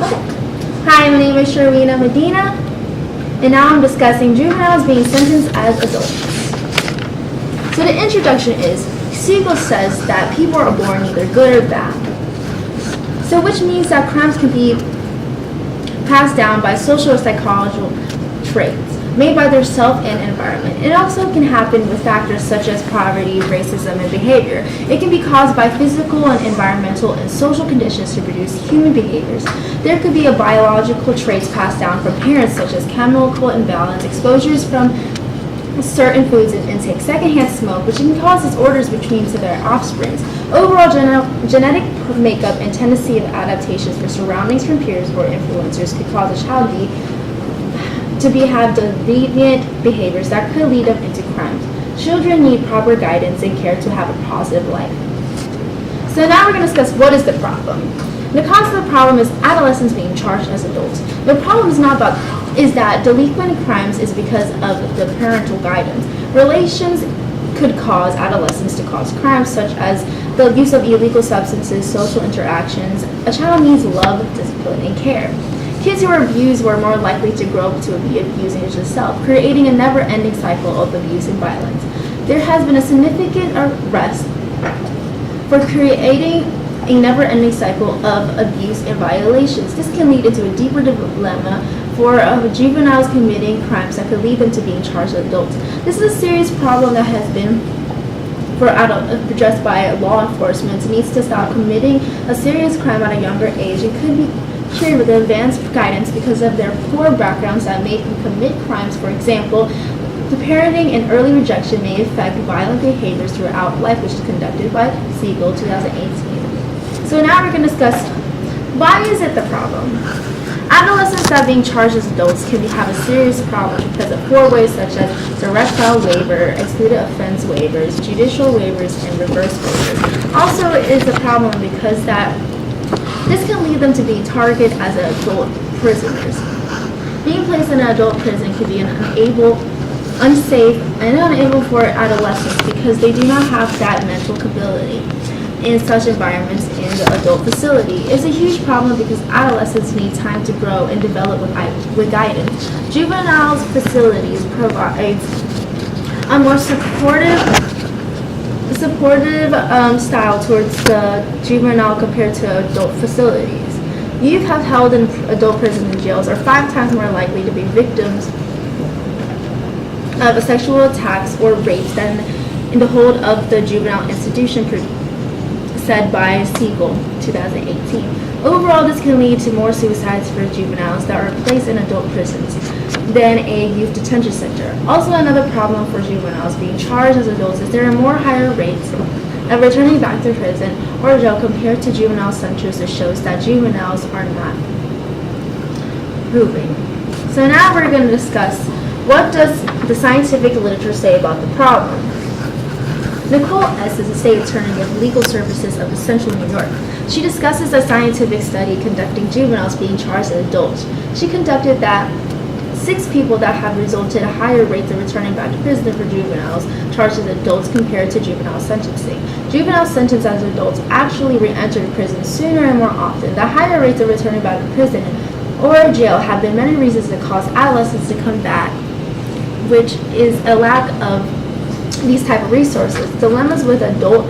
Hi, my name is Sharwina Medina, and now I'm discussing juveniles being sentenced as adults. So the introduction is, Siegel says that people are born either good or bad. So which means that crimes can be passed down by social or psychological traits made by their self and environment. It also can happen with factors such as poverty, racism, and behavior. It can be caused by physical and environmental and social conditions to produce human behaviors. There could be a biological traits passed down from parents such as chemical imbalance, exposures from certain foods and intake, secondhand smoke, which can cause disorders between to their offsprings. Overall genetic makeup and tendency of adaptations for surroundings from peers or influencers could cause a child to have deviant behaviors that could lead them into crimes. Children need proper guidance and care to have a positive life. So now we're going to discuss what is the problem. The cause of the problem is adolescents being charged as adults. The problem is that delinquent crimes is because of the parental guidance. Relations could cause adolescents to cause crimes such as the use of illegal substances, social interactions. A child needs love, discipline, and care. Kids who are abused were more likely to grow up to be abusing themselves, creating a never-ending cycle of abuse and violence. There has been a significant arrest for creating a never-ending cycle of abuse and violations. This can lead into a deeper dilemma for juveniles committing crimes that could lead them to being charged as adults. This is a serious problem that has been addressed by law enforcement. It needs to stop committing a serious crime at a younger age and could be cured with advanced guidance because of their poor backgrounds that make them commit crimes. For example, the parenting and early rejection may affect violent behaviors throughout life, which is conducted by Siegel 2018. So now we're going to discuss why is it the problem. Adolescents that are being charged as adults can have a serious problem because of 4 ways such as direct file waiver, excluded offense waivers, judicial waivers, and reverse waivers. Also, it is a problem because that this can lead them to be targeted as adult prisoners. Being placed in an adult prison can be unsafe and unable for adolescents because they do not have that mental capability in such environments in the adult facility. It's a huge problem because adolescents need time to grow and develop with guidance. Juveniles facilities provides a more supportive style towards the juvenile compared to adult facilities. Youth have held in adult prisons and jails are 5 times more likely to be victims of sexual attacks or rapes than in the hold of the juvenile institution, said by Siegel 2018. Overall, this can lead to more suicides for juveniles that are placed in adult prisons than a youth detention center. Also, another problem for juveniles being charged as adults is there are more higher rates of returning back to prison or jail compared to juvenile centers. That shows that juveniles are not moving. So now we're going to discuss what does the scientific literature say about the problem. Nicole S. is a state attorney of legal services of Central New York. She discusses a scientific study conducting juveniles being charged as adults. She conducted that 6 people that have resulted in higher rates of returning back to prison for juveniles charged as adults compared to juvenile sentencing. Juveniles sentenced as adults actually re-enter prison sooner and more often. The higher rates of returning back to prison or jail have been many reasons that cause adolescents to come back, which is a lack of these type of resources, dilemmas with adult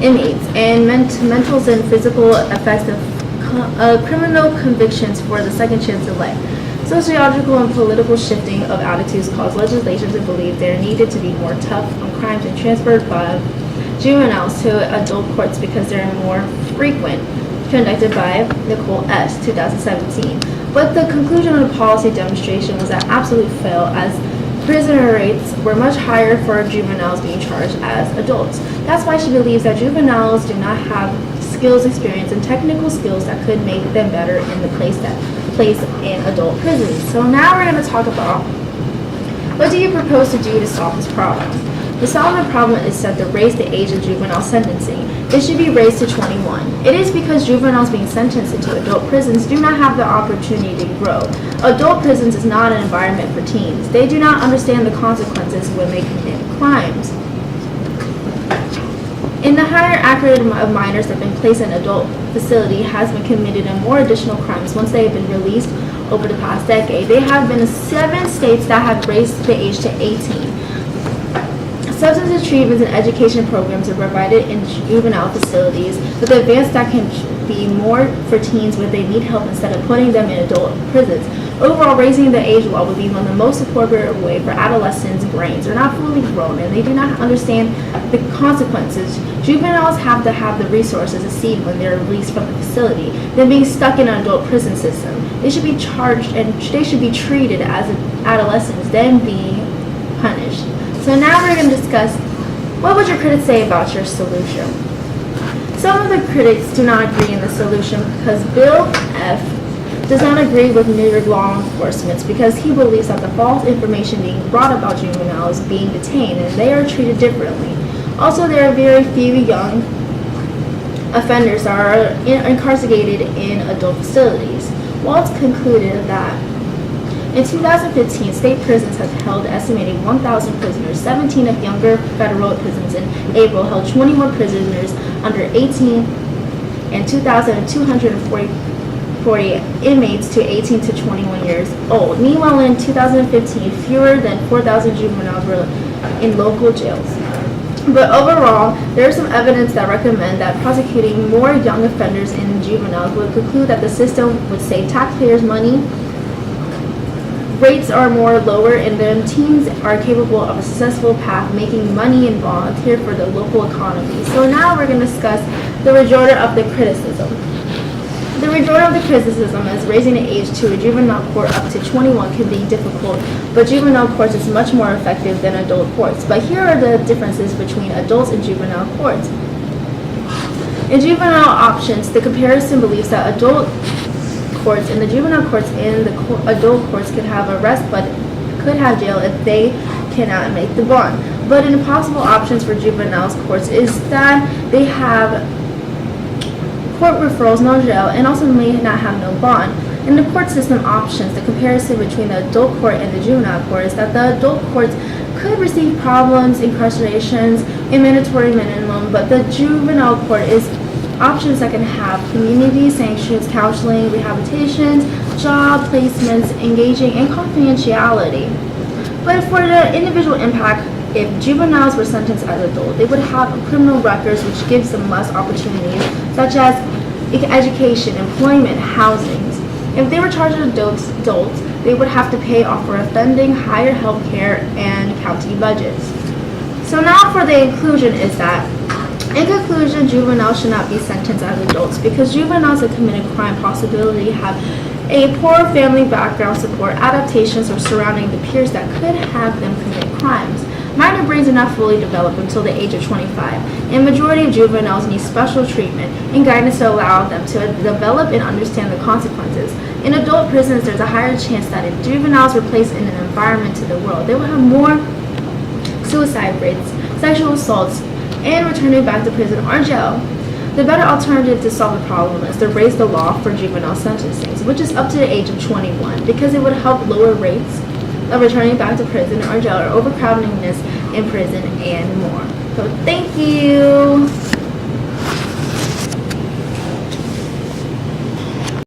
inmates, and mental and physical effects of criminal convictions for the second chance in life. Sociological and political shifting of attitudes cause legislators to believe there needed to be more tough on crimes and transferred by juveniles to adult courts because they are more frequent, conducted by Nicole S. 2017. But the conclusion of the policy demonstration was an absolute fail as prisoner rates were much higher for juveniles being charged as adults. That's why she believes that juveniles do not have skills, experience, and technical skills that could make them better in the place in adult prisons. So now we're going to talk about what do you propose to do to solve this problem. To solve the problem is set to raise the age of juvenile sentencing. It should be raised to 21. It is because juveniles being sentenced into adult prisons do not have the opportunity to grow. Adult prisons is not an environment for teens. They do not understand the consequences when they commit crimes. And the higher accurate of minors that have been placed in adult facility has been committed in more additional crimes once they have been released over the past decade. There have been 7 states that have raised the age to 18. Substance treatments and education programs are provided in juvenile facilities with advanced that can be more for teens where they need help instead of putting them in adult prisons. Overall, raising the age law would be one of the most appropriate way for adolescents' brains are not fully grown and they do not understand the consequences. Juveniles have to have the resources to see when they're released from the facility than being stuck in an adult prison system. They should be charged and they should be treated as adolescents, then being punished. So now we're going to discuss what would your critics say about your solution. Some of the critics do not agree in the solution because Bill F. does not agree with New York law enforcement because he believes that the false information being brought about juveniles being detained and they are treated differently. Also, there are very few young offenders that are incarcerated in adult facilities. Waltz concluded that in 2015, state prisons have held estimated 1,000 prisoners. 17 of younger federal prisons in April held 21 prisoners under 18 and 2,240 inmates to 18 to 21 years old. Meanwhile, in 2015, fewer than 4,000 juveniles were in local jails. But overall, there is some evidence that recommend that prosecuting more young offenders in juveniles would conclude that the system would save taxpayers money. Rates are more lower and then teens are capable of a successful path making money and volunteer for the local economy. So now we're going to discuss the rejoinder of the criticism. The rejoinder of the criticism is raising the age to a juvenile court up to 21 can be difficult, but juvenile courts is much more effective than adult courts. But here are the differences between adults and juvenile courts. In juvenile options, the comparison believes that adult courts and the juvenile courts and the adult courts could have arrest but could have jail if they cannot make the bond. But in possible options for juveniles courts is that they have court referrals, no jail, and also may not have no bond. In the court system options, the comparison between the adult court and the juvenile court is that the adult courts could receive problems, incarcerations, and mandatory minimum, but the juvenile court is options that can have community sanctions, counseling, rehabilitations, job placements, engaging, and confidentiality. But for the individual impact, if juveniles were sentenced as adults, they would have criminal records which gives them less opportunities, such as education, employment, housing. If they were charged as adults, they would have to pay off for offending, higher health care, and county budgets. So now for the inclusion is that in conclusion, juveniles should not be sentenced as adults because juveniles that committed crime possibility have a poor family background support, adaptations, or surrounding the peers that could have them commit crimes. Minor brains are not fully developed until the age of 25, and majority of juveniles need special treatment and guidance to allow them to develop and understand the consequences. In adult prisons, there's a higher chance that if juveniles were placed in an environment to the world, they will have more suicide rates, sexual assaults, and returning back to prison or jail. The better alternative to solve the problem is to raise the law for juvenile sentencing, which is up to the age of 21, because it would help lower rates of returning back to prison or jail or overcrowdedness in prison and more. So thank you.